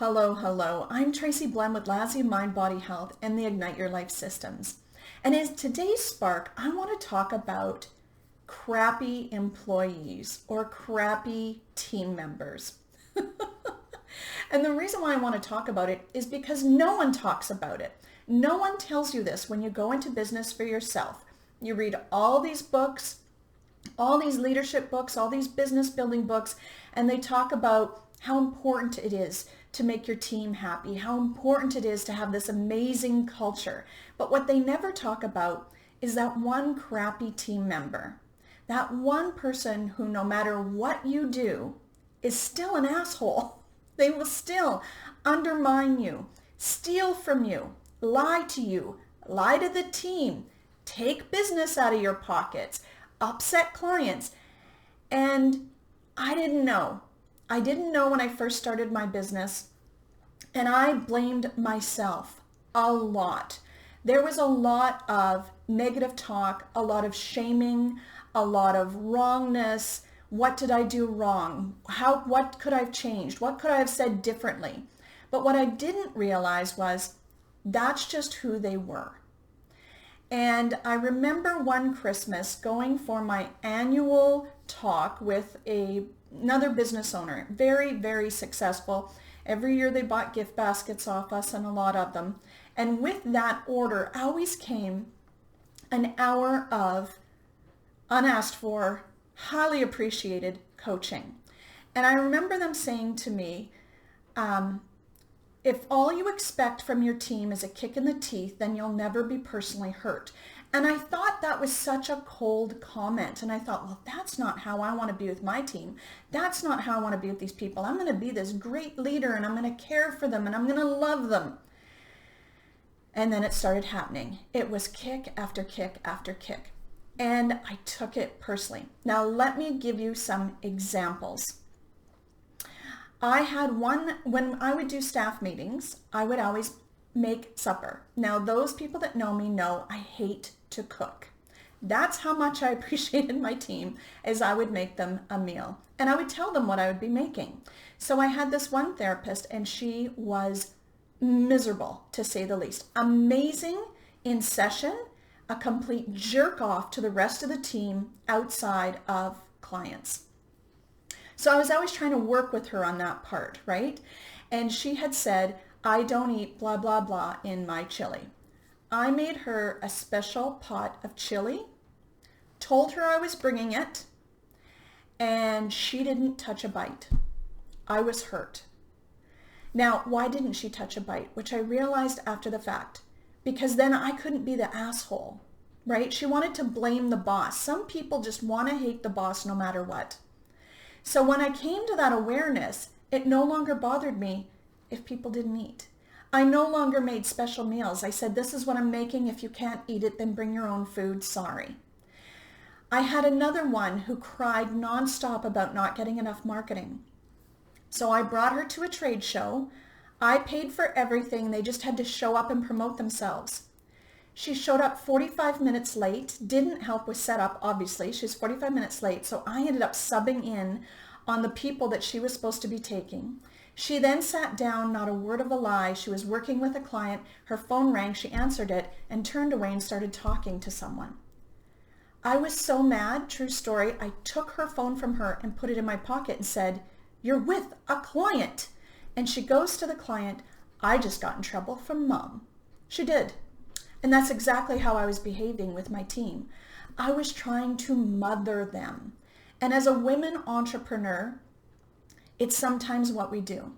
Hello, hello. I'm Tracy Blehm with Lasya Mind, Body Health and the Ignite Your Life Systems. And in today's Spark, I want to talk about crappy employees or crappy team members. And the reason why I want to talk about it is because no one talks about it. No one tells you this when you go into business for yourself. You read all these books, all these leadership books, all these business building books, and they talk about how important it is to make your team happy, how important it is to have this amazing culture. But what they never talk about is that one crappy team member, that one person who no matter what you do is still an asshole. They will still undermine you, steal from you, lie to you, lie to the team, take business out of your pockets, upset clients. And I didn't know. I didn't know when I first started my business, and I blamed myself a lot. There was a lot of negative talk, a lot of shaming, a lot of wrongness. What did I do wrong? What could I have changed? What could I have said differently? But what I didn't realize was that's just who they were. And I remember one Christmas going for my annual talk with another business owner, very, very successful. Every year they bought gift baskets off us and a lot of them. And with that order always came an hour of unasked for, highly appreciated coaching. And I remember them saying to me, if all you expect from your team is a kick in the teeth, then you'll never be personally hurt. And I thought that was such a cold comment. And I thought, well, that's not how I want to be with my team. That's not how I want to be with these people. I'm going to be this great leader and I'm going to care for them and I'm going to love them. And then it started happening. It was kick after kick after kick. And I took it personally. Now, let me give you some examples. I had one, when I would do staff meetings, I would always make supper. Now, those people that know me know I hate to cook. That's how much I appreciated my team, is I would make them a meal. And I would tell them what I would be making. So I had this one therapist, and she was miserable, to say the least. Amazing in session, a complete jerk off to the rest of the team outside of clients. So I was always trying to work with her on that part, right? And she had said, I don't eat blah, blah, blah in my chili. I made her a special pot of chili, told her I was bringing it, and she didn't touch a bite. I was hurt. Now, why didn't she touch a bite? Which I realized after the fact. Because then I couldn't be the asshole, right? She wanted to blame the boss. Some people just want to hate the boss no matter what. So when I came to that awareness, it no longer bothered me if people didn't eat. I no longer made special meals. I said, this is what I'm making. If you can't eat it, then bring your own food. Sorry. I had another one who cried nonstop about not getting enough marketing. So I brought her to a trade show. I paid for everything. They just had to show up and promote themselves. She showed up 45 minutes late, didn't help with setup, obviously. She was 45 minutes late, so I ended up subbing in on the people that she was supposed to be taking. She then sat down, not a word of a lie. She was working with a client. Her phone rang, she answered it, and turned away and started talking to someone. I was so mad, true story, I took her phone from her and put it in my pocket and said, you're with a client. And she goes to the client, I just got in trouble from Mom. She did. And that's exactly how I was behaving with my team. I was trying to mother them. And as a women entrepreneur, it's sometimes what we do.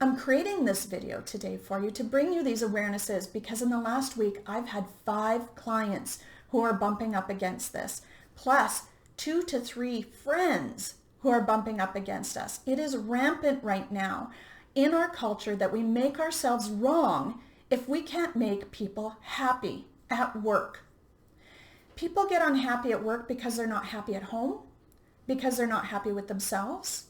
I'm creating this video today for you to bring you these awarenesses because in the last week, I've had 5 clients who are bumping up against this, plus 2 to 3 friends who are bumping up against us. It is rampant right now in our culture that we make ourselves wrong if we can't make people happy at work. People get unhappy at work because they're not happy at home, because they're not happy with themselves.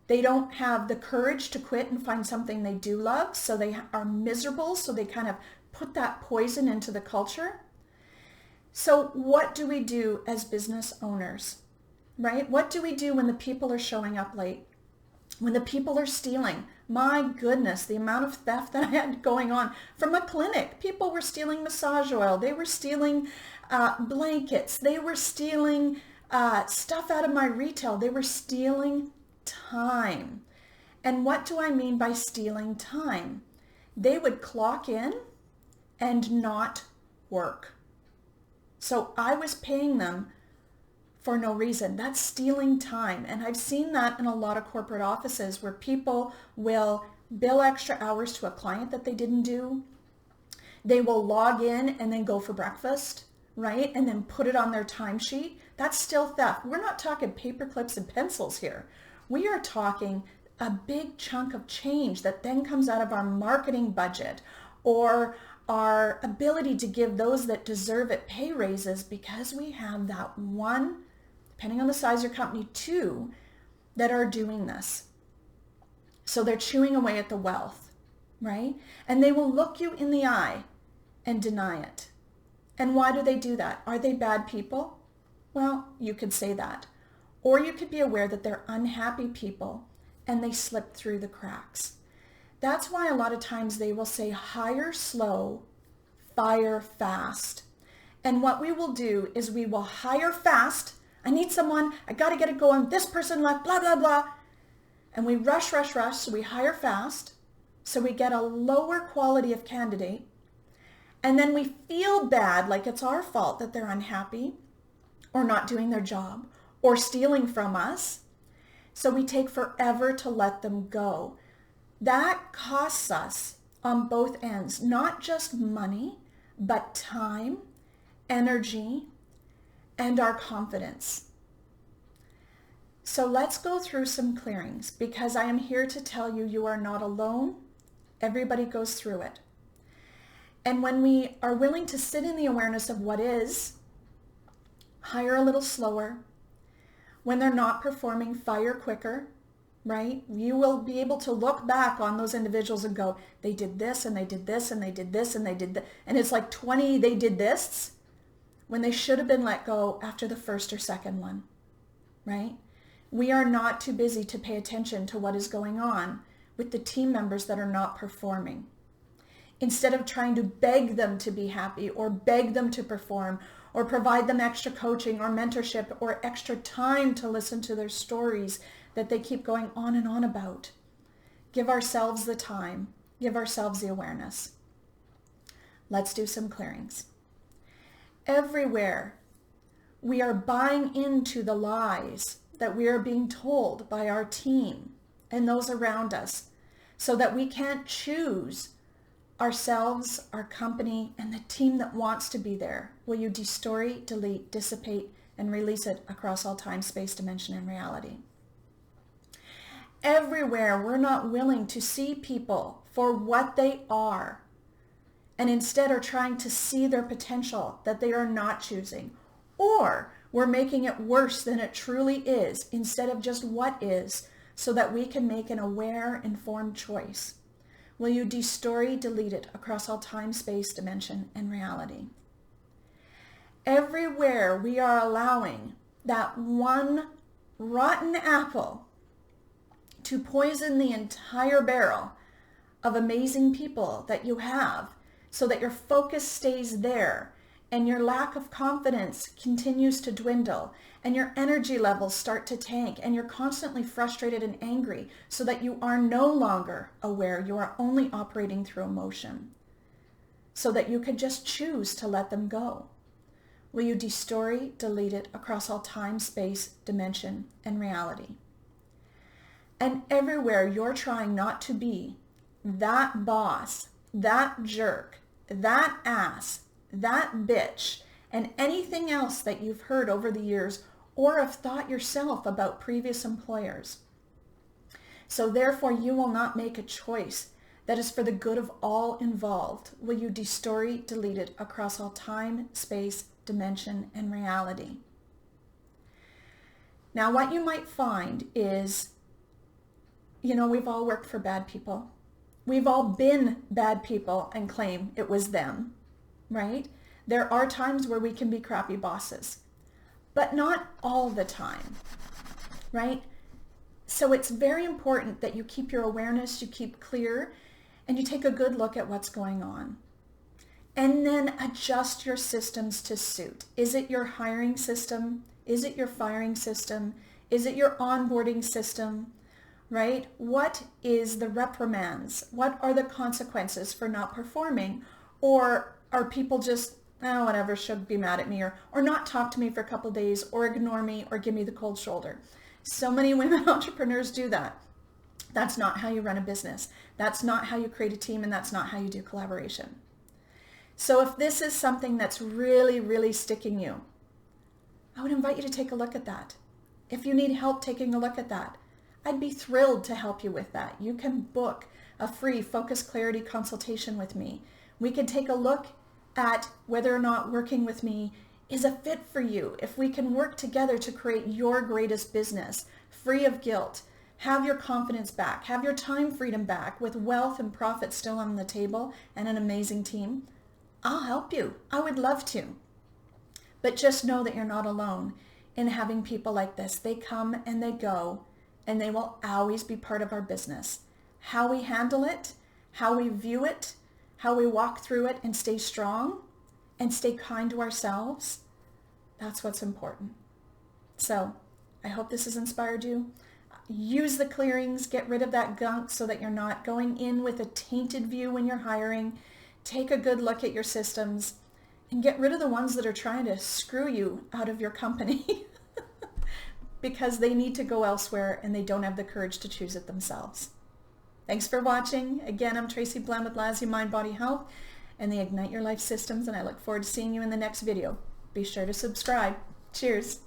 They don't have the courage to quit and find something they do love, so they are miserable, so they kind of put that poison into the culture. So what do we do as business owners, right? What do we do when the people are showing up late? When the people are stealing, my goodness, the amount of theft that I had going on from a clinic. People were stealing massage oil. They were stealing blankets. They were stealing stuff out of my retail. They were stealing time. And what do I mean by stealing time? They would clock in and not work. So I was paying them for no reason. That's stealing time. And I've seen that in a lot of corporate offices where people will bill extra hours to a client that they didn't do. They will log in and then go for breakfast, right? And then put it on their timesheet. That's still theft. We're not talking paper clips and pencils here. We are talking a big chunk of change that then comes out of our marketing budget or our ability to give those that deserve it pay raises because we have that one, depending on the size of your company, two that are doing this. So they're chewing away at the wealth, right? And they will look you in the eye and deny it. And why do they do that? Are they bad people? Well, you could say that. Or you could be aware that they're unhappy people and they slip through the cracks. That's why a lot of times they will say hire slow, fire fast. And what we will do is we will hire fast. I need someone. I got to get it going. This person left, blah, blah, blah. And we rush. So we hire fast. So we get a lower quality of candidate. And then we feel bad, like it's our fault that they're unhappy or not doing their job or stealing from us. So we take forever to let them go. That costs us on both ends, not just money, but time, energy, and our confidence. So let's go through some clearings because I am here to tell you, you are not alone. Everybody goes through it. And when we are willing to sit in the awareness of what is, hire a little slower. When they're not performing, fire quicker, right? You will be able to look back on those individuals and go, they did this and they did this and they did this and they did that. And it's like 20 they did this when they should have been let go after the first or second one, right? We are not too busy to pay attention to what is going on with the team members that are not performing. Instead of trying to beg them to be happy or beg them to perform or provide them extra coaching or mentorship or extra time to listen to their stories that they keep going on and on about. Give ourselves the time. Give ourselves the awareness. Let's do some clearings. Everywhere we are buying into the lies that we are being told by our team and those around us so that we can't choose ourselves, our company, and the team that wants to be there. Will you destory, delete, dissipate, and release it across all time, space, dimension, and reality? Everywhere we're not willing to see people for what they are and instead are trying to see their potential that they are not choosing, or we're making it worse than it truly is instead of just what is so that we can make an aware, informed choice. Will you destory, delete it across all time, space, dimension, and reality? Everywhere we are allowing that one rotten apple to poison the entire barrel of amazing people that you have so that your focus stays there and your lack of confidence continues to dwindle and your energy levels start to tank and you're constantly frustrated and angry so that you are no longer aware. You are only operating through emotion so that you could just choose to let them go. Will you destory, delete it across all time, space, dimension, and reality? And everywhere you're trying not to be that boss, that jerk, that ass, that bitch, and anything else that you've heard over the years or have thought yourself about previous employers. So therefore you will not make a choice that is for the good of all involved. Will you destory, delete it across all time, space, dimension, and reality? Now what you might find is, we've all worked for bad people. We've all been bad people and claim it was them, right? There are times where we can be crappy bosses, but not all the time, right? So it's very important that you keep your awareness, you keep clear, and you take a good look at what's going on. And then adjust your systems to suit. Is it your hiring system? Is it your firing system? Is it your onboarding system? Right? What is the reprimands? What are the consequences for not performing? Or are people just, oh, whatever, should be mad at me, or not talk to me for a couple of days, or ignore me, or give me the cold shoulder? So many women entrepreneurs do that. That's not how you run a business. That's not how you create a team, and that's not how you do collaboration. So if this is something that's really, really sticking you, I would invite you to take a look at that. If you need help taking a look at that, I'd be thrilled to help you with that. You can book a free focus clarity consultation with me. We can take a look at whether or not working with me is a fit for you. If we can work together to create your greatest business, free of guilt, have your confidence back, have your time freedom back with wealth and profit still on the table and an amazing team, I'll help you. I would love to. But just know that you're not alone in having people like this. They come and they go, and they will always be part of our business. How we handle it, how we view it, how we walk through it and stay strong and stay kind to ourselves, that's what's important. So I hope this has inspired you. Use the clearings, get rid of that gunk so that you're not going in with a tainted view when you're hiring. Take a good look at your systems and get rid of the ones that are trying to screw you out of your company because they need to go elsewhere and they don't have the courage to choose it themselves. Thanks for watching. Again, I'm Tracy Blehm with Lasya Mind Body Health and the Ignite Your Life Systems, and I look forward to seeing you in the next video. Be sure to subscribe. Cheers.